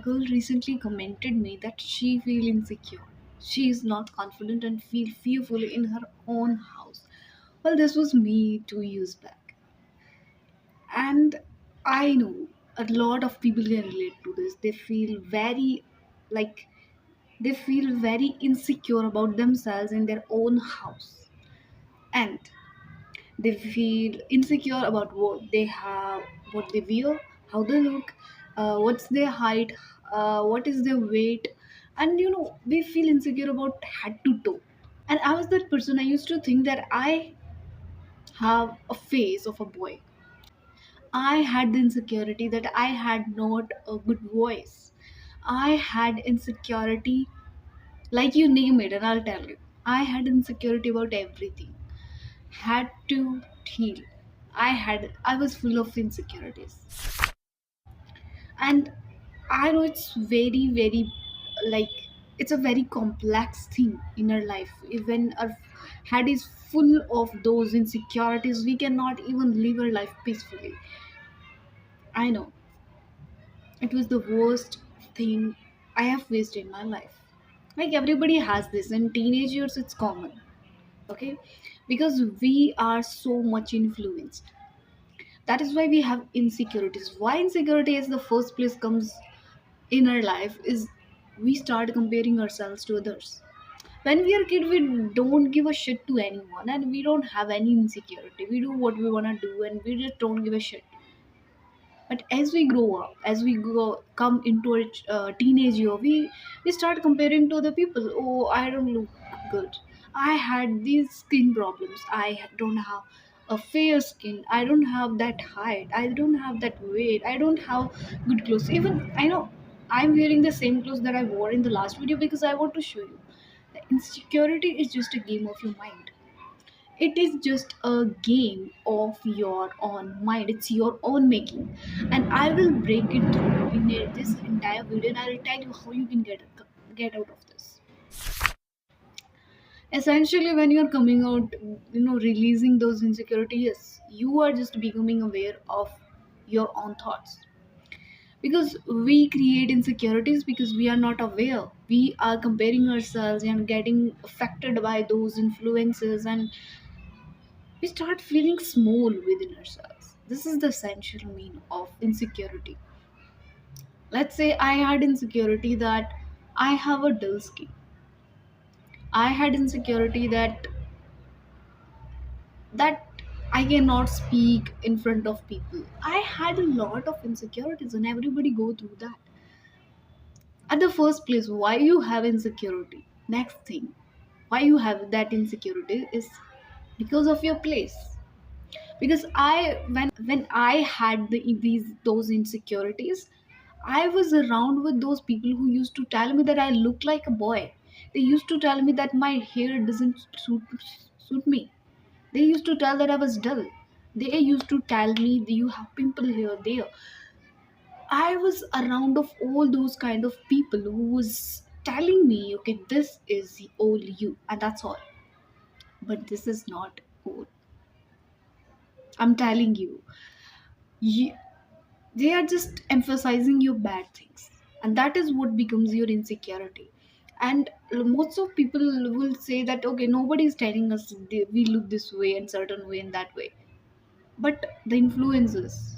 girl recently commented me that she feel insecure. She is not confident and feel fearful in her own house. Well, this was me 2 years back. And I know a lot of people can relate to this. They feel very like they feel very insecure about themselves in their own house. And they feel insecure about what they have, what they wear, how they look, what's their height, what is their weight, and they feel insecure about head to toe. And I was that person. I used to think that I have a face of a boy. I had the insecurity that I had not a good voice. I had insecurity, like you name it, and I'll tell you. I had insecurity about everything. Had to heal. I was full of insecurities. And I know it's very, like, it's a very complex thing in our life. When our head is full of those insecurities, we cannot even live our life peacefully. I know it was the worst thing I have faced in my life. Like everybody has this, in teenage years it's common, okay? Because we are so much influenced. That is why we have insecurities. Why insecurity is the first place comes in our life is we start comparing ourselves to others. When we are kid, we don't give a shit to anyone and we don't have any insecurity. We do what we want to do and we just don't give a shit. But as we grow up, as we go come into a teenage year, we start comparing to other people. Oh, I don't look good. I had these skin problems. Don't have a fair skin. I don't have that height. I don't have that weight. I don't have good clothes. Even I know I'm wearing the same clothes that I wore in the last video because I want to show you. The insecurity is just a game of your mind. It is just a game of your own mind. It's your own making, and I will break it through in this entire video, and I will tell you how you can get out of this. Essentially, when you are coming out, releasing those insecurities, you are just becoming aware of your own thoughts. Because we create insecurities because we are not aware. We are comparing ourselves and getting affected by those influences, and we start feeling small within ourselves. This is the essential mean of insecurity. Let's say I had insecurity that I have a dull skin. I had insecurity that I cannot speak in front of people. I had a lot of insecurities and everybody go through that. At the first place, why you have insecurity? Next thing, why you have that insecurity is because of your place. Because when I had those insecurities, I was around with those people who used to tell me that I look like a boy. They used to tell me that my hair doesn't suit me. They used to tell that I was dull. They used to tell me that you have pimple here there. I was around of all those kind of people who was telling me, okay, this is all you and that's all. But this is not all. I'm telling you, you they are just emphasizing your bad things, and that is what becomes your insecurity. And most of people will say that okay, nobody is telling us we look this way and certain way and that way. But the influencers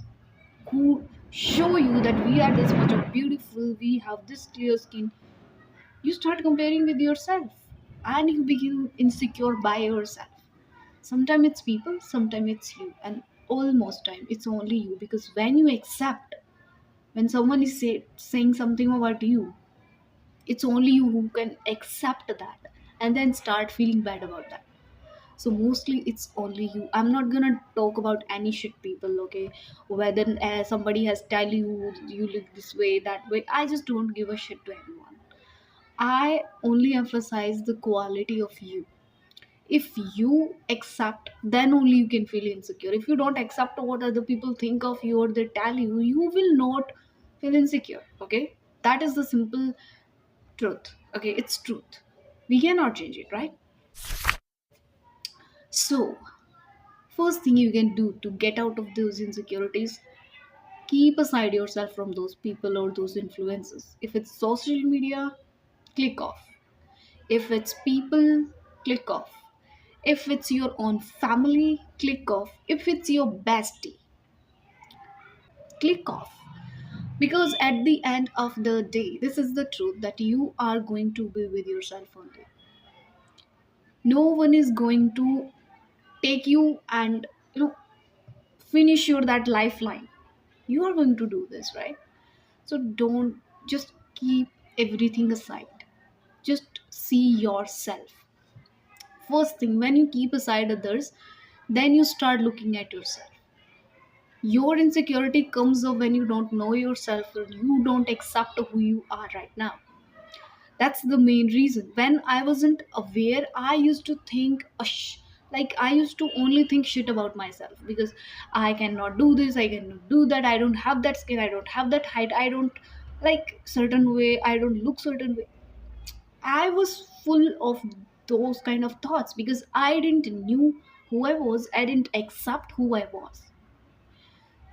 who show you that we are this much of beautiful, we have this clear skin, you start comparing with yourself and you begin insecure by yourself. Sometimes it's people, sometimes it's you, and almost time it's only you. Because when you accept, when someone is saying something about you, it's only you who can accept that and then start feeling bad about that. So mostly it's only you. I'm not gonna talk about any shit people, okay? Whether somebody has tell you you look this way that way, I just don't give a shit to anyone. I only emphasize the quality of you. If you accept, then only you can feel insecure. If you don't accept what other people think of you or they tell you, you will not feel insecure, okay? That is the simple truth, okay? It's truth. We cannot change it, right? So first thing you can do to get out of those insecurities, Keep aside yourself from those people or those influences. If it's social media, click off. If it's people, click off. If it's your own family, click off. If it's your bestie, click off. Because at the end of the day, this is the truth that you are going to be with yourself only. No one is going to take you and finish your that lifeline. You are going to do this, right? So don't just keep everything aside. Just see yourself. First thing, when you keep aside others, then you start looking at yourself. Your insecurity comes up when you don't know yourself or you don't accept who you are right now. That's the main reason. When I wasn't aware, I used to think, like I used to only think shit about myself because I cannot do this, I cannot do that, I don't have that skin, I don't have that height, I don't like certain way, I don't look certain way. I was full of those kind of thoughts because I didn't knew who I was, I didn't accept who I was.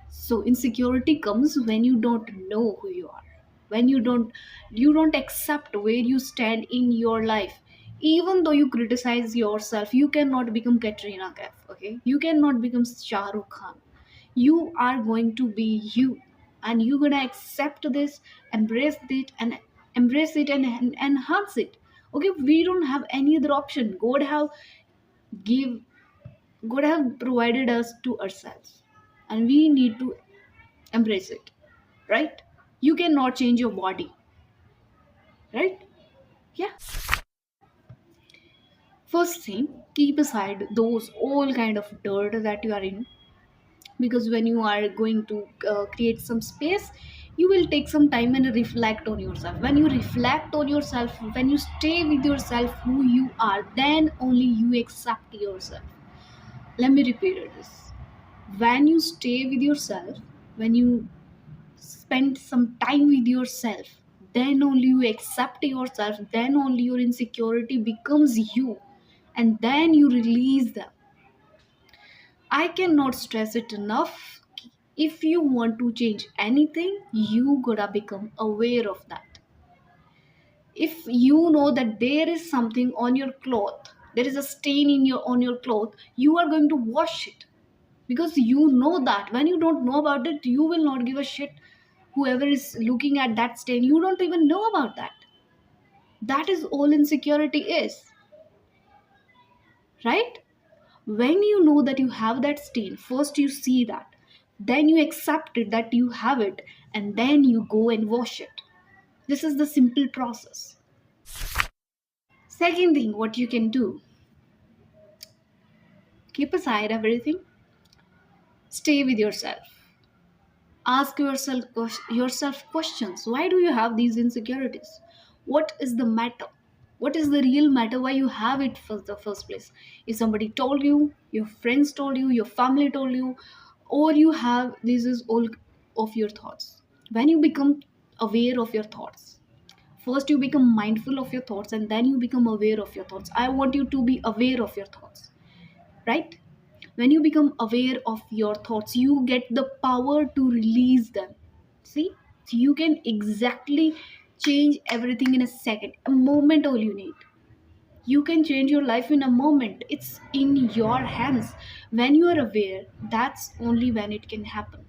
So insecurity comes when you don't know who you are, when you don't accept where you stand in your life. Even though you criticize yourself, you cannot become Katrina Kaif, okay? You cannot become Shah Rukh Khan. You are going to be you, and you're gonna accept this, embrace it and enhance it. Okay, we don't have any other option. Give God have provided us to ourselves, and we need to embrace it, right? You cannot change your body, right? Yeah. First thing, keep aside those all kind of dirt that you are in, because when you are going to create some space, you will take some time and reflect on yourself. When you reflect on yourself, when you stay with yourself who you are, then only you accept yourself. Let me repeat this. When you stay with yourself, when you spend some time with yourself, then only you accept yourself, then only your insecurity becomes you, and then you release them. I cannot stress it enough. If you want to change anything, you gotta become aware of that. If you know that there is something on your cloth, there is a stain in your on your cloth, you are going to wash it, because you know that. When you don't know about it, you will not give a shit whoever is looking at that stain. You don't even know about that. That is all insecurity is, right? When you know that you have that stain, first you see that, then you accept it that you have it, and then you go and wash it. This is the simple process. Second thing, what you can do, keep aside everything, stay with yourself. Ask yourself questions. Why do you have these insecurities? What is the matter? What is the real matter why you have it for the first place? If somebody told you, your friends told you, your family told you, or you have, this is all of your thoughts. When you become aware of your thoughts, first you become mindful of your thoughts, and then you become aware of your thoughts. I want you to be aware of your thoughts, right? When you become aware of your thoughts, you get the power to release them. See, so you can exactly change everything in a second, a moment. All you need, you can change your life in a moment. It's in your hands. When you are aware, that's only when it can happen.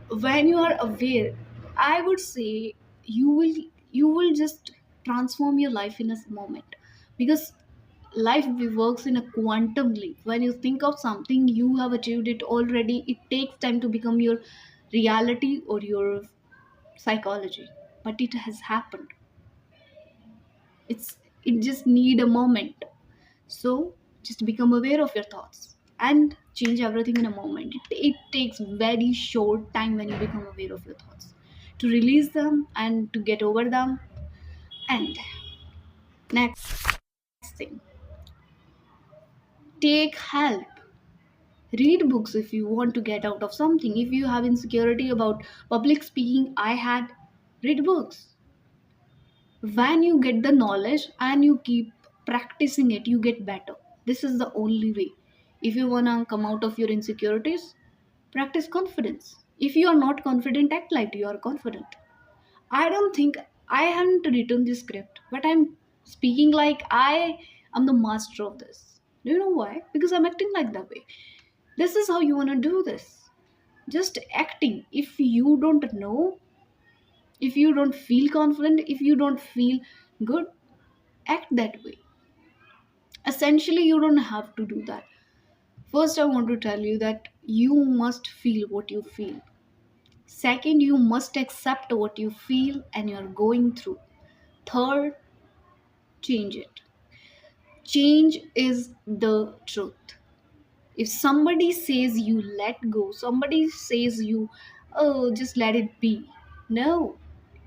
When you are aware, I would say you will just transform your life in a moment, because life works in a quantum leap. When you think of something, you have achieved it already. It takes time to become your reality or your psychology, but it has happened. It just need a moment. So just become aware of your thoughts and change everything in a moment. It takes very short time when you become aware of your thoughts to release them and to get over them. And next thing, take help. Read books if you want to get out of something. If you have insecurity about public speaking, I had, read books. When you get the knowledge and you keep practicing it, you get better. This is the only way. If you want to come out of your insecurities, Practice confidence. If you are not confident, act like you are confident. I don't think I haven't written this script, but I'm speaking like I am the master of this. Do you know why? Because I'm acting like that way. This is how you want to do this. Just acting. If you don't know, if you don't feel confident, if you don't feel good, act that way. Essentially, you don't have to do that. First, I want to tell you that you must feel what you feel. Second, you must accept what you feel and you're going through. Third, change it. Change is the truth. If somebody says you let go, somebody says you, oh, just let it be. No.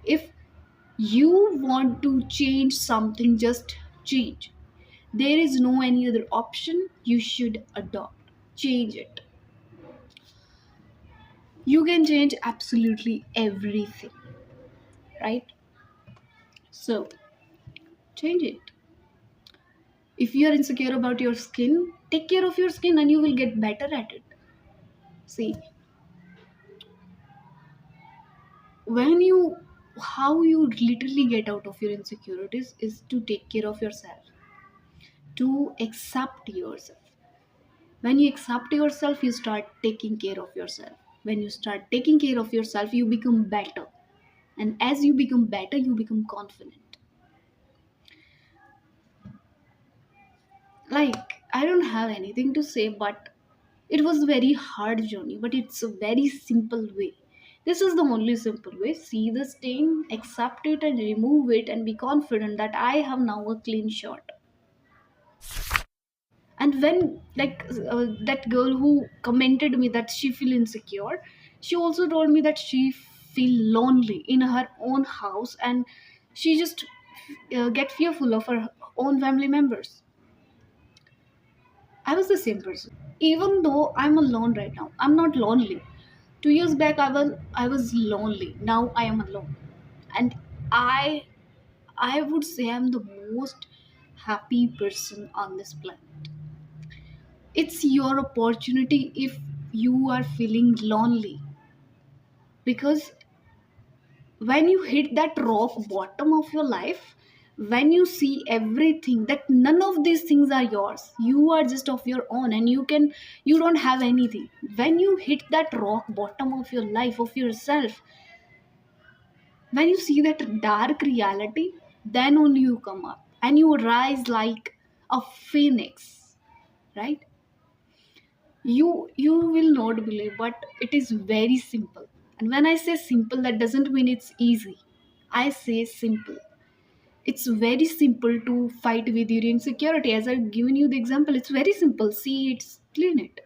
If you want to change something, just change. There is no any other option. You should adopt. Change it. You can change absolutely everything, right? So, change it. If you are insecure about your skin, take care of your skin and you will get better at it. See, when you how you literally get out of your insecurities is to take care of yourself, to accept yourself. When you accept yourself, you start taking care of yourself. When you start taking care of yourself, you become better. And as you become better, you become confident. Like, I don't have anything to say, but it was a very hard journey, but it's a very simple way. This is the only simple way. See the stain, accept it, and remove it, and be confident that I have now a clean shot. And when, like, that girl who commented me that she feel insecure, she also told me that she feel lonely in her own house, and she just get fearful of her own family members. I was the same person. Even though I'm alone right now, I'm not lonely. 2 years back, I was lonely. Now I am alone, and I I would say I'm the most happy person on this planet. It's your opportunity if you are feeling lonely, because when you hit that rock bottom of your life, when you see everything that none of these things are yours, you are just of your own, and you don't have anything. When you hit that rock bottom of your life, of yourself, when you see that dark reality, then only you come up and you rise like a phoenix, right? You will not believe, but it is very simple. And when I say simple, that doesn't mean it's easy. I say simple. It's very simple to fight with your insecurity. As I've given you the example, it's very simple. See, it's clean it.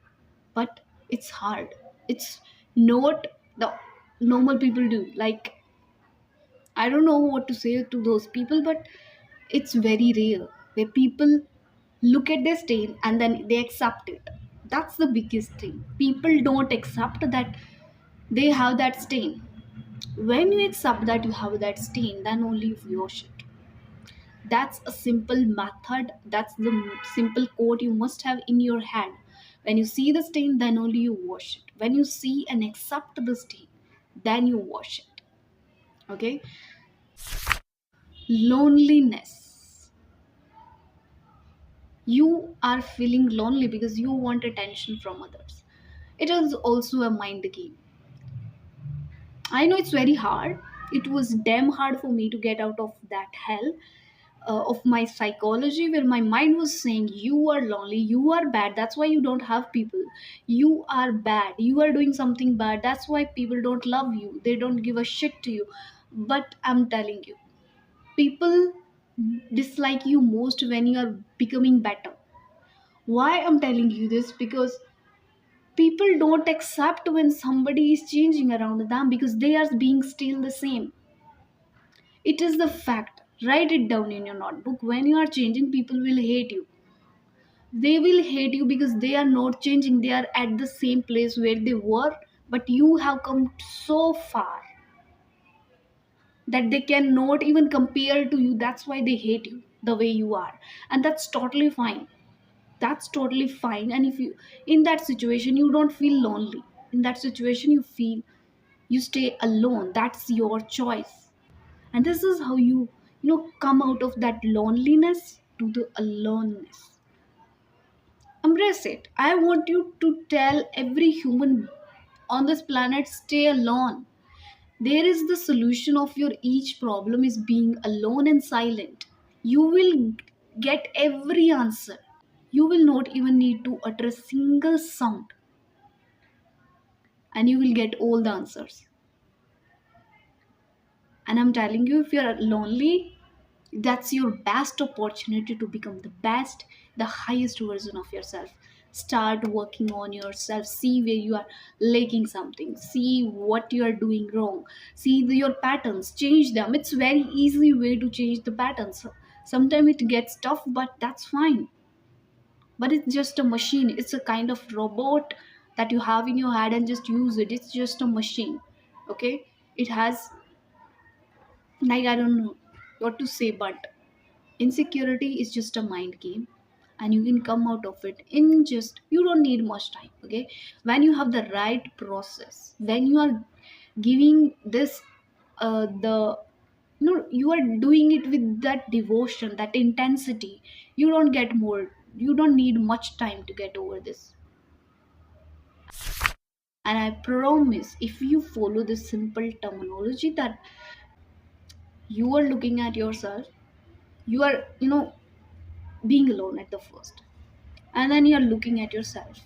But it's hard. It's not the normal people do. Like, I don't know what to say to those people, but it's very rare where people look at their stain and then they accept it. That's the biggest thing. People don't accept that they have that stain. When you accept that you have that stain, then only you wash it. That's a simple method. That's the simple quote you must have in your head. When you see the stain, then only you wash it. When you see and accept the stain, then you wash it. Okay? Loneliness. You are feeling lonely because you want attention from others. It is also a mind game. I know it's very hard. It was damn hard for me to get out of that hell of my psychology, where my mind was saying, you are lonely, you are bad, that's why you don't have people. You are bad, you are doing something bad, that's why people don't love you, they don't give a shit to you. But I'm telling you, people dislike you most when you are becoming better. Why I'm telling you this? Because people don't accept when somebody is changing around them, because they are being still the same. It is the fact. Write it down in your notebook. When you are changing, people will hate you. They will hate you because they are not changing. They are at the same place where they were, but you have come so far that they cannot even compare to you. That's why they hate you the way you are. And that's totally fine. That's totally fine. And if you, in that situation, you don't feel lonely. in that situation you feel you stay alone. That's your choice. And this is how you come out of that loneliness to the aloneness. Embrace it. I want you to tell every human on this planet, stay alone. There is the solution of your each problem is being alone and silent. You will get every answer. You will not even need to utter a single sound, and you will get all the answers. And I'm telling you, if you're lonely, that's your best opportunity to become the best, the highest version of yourself. Start working on yourself. See where you are lacking something. See what you are doing wrong. See your patterns. Change them. It's very easy way to change the patterns. Sometimes it gets tough, but that's fine. But it's just a machine. It's a kind of robot that you have in your head, and just use it. It's just a machine. Okay? It has, like, I don't know what to say, but insecurity is just a mind game, and you can come out of it in just, you don't need much time. Okay, when you have the right process, when you are giving this the you are doing it with that devotion, that intensity, you don't get more, you don't need much time to get over this. And I promise, if you follow this simple terminology, that you are looking at yourself, you are being alone at the first, and then you're looking at yourself.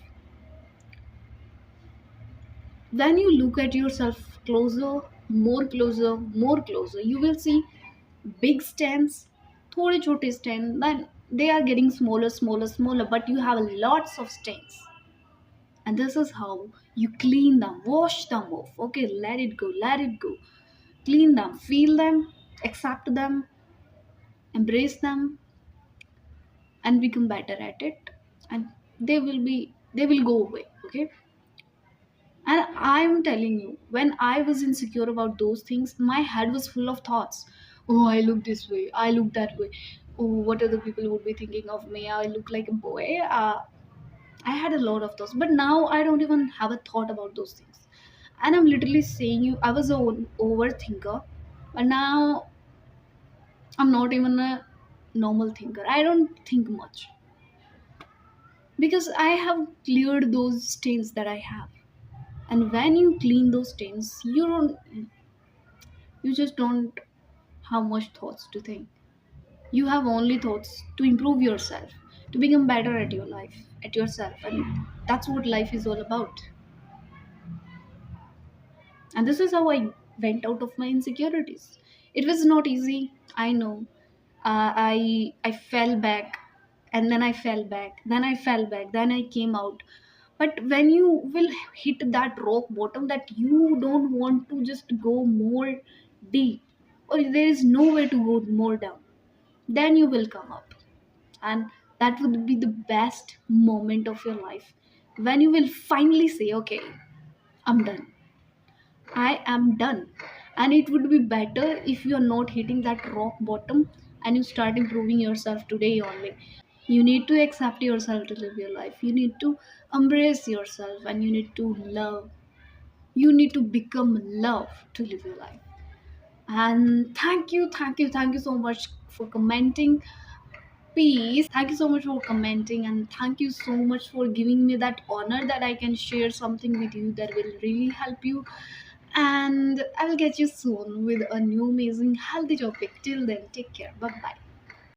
When you look at yourself closer, more closer, you will see big stands, thode chote stand, then they are getting smaller, smaller, smaller, but you have lots of stains. And this is how you clean them, wash them off. Okay, let it go, let it go. Clean them, feel them, accept them, embrace them, and become better at it. And they will go away. Okay. And I'm telling you, when I was insecure about those things, my head was full of thoughts. Oh, I look this way. I look that way. Oh, what other people would be thinking of me? I look like a boy. I had a lot of thoughts. But now I don't even have a thought about those things. And I'm literally saying you, I was an overthinker. But now I'm not even a normal thinker. I don't think much. Because I have cleared those stains that I have. And when you clean those stains, you just don't have much thoughts to think. You have only thoughts to improve yourself, to become better at your life, at yourself. And that's what life is all about. And this is how I went out of my insecurities. It was not easy, I know. I fell back, and then I fell back, then I fell back, then I came out. But when you will hit that rock bottom, that you don't want to just go more deep, or there is no way to go more down, then you will come up. And that would be the best moment of your life, when you will finally say, okay, I'm done. I am done. And it would be better if you are not hitting that rock bottom, and you start improving yourself today only. You need to accept yourself to live your life. You need to embrace yourself, and you need to love. You need to become love to live your life. And thank you so much for commenting. Peace. Thank you so much for commenting, and thank you so much for giving me that honor that I can share something with you that will really help you. And I will get you soon with a new amazing healthy topic. Till then, take care. Bye bye.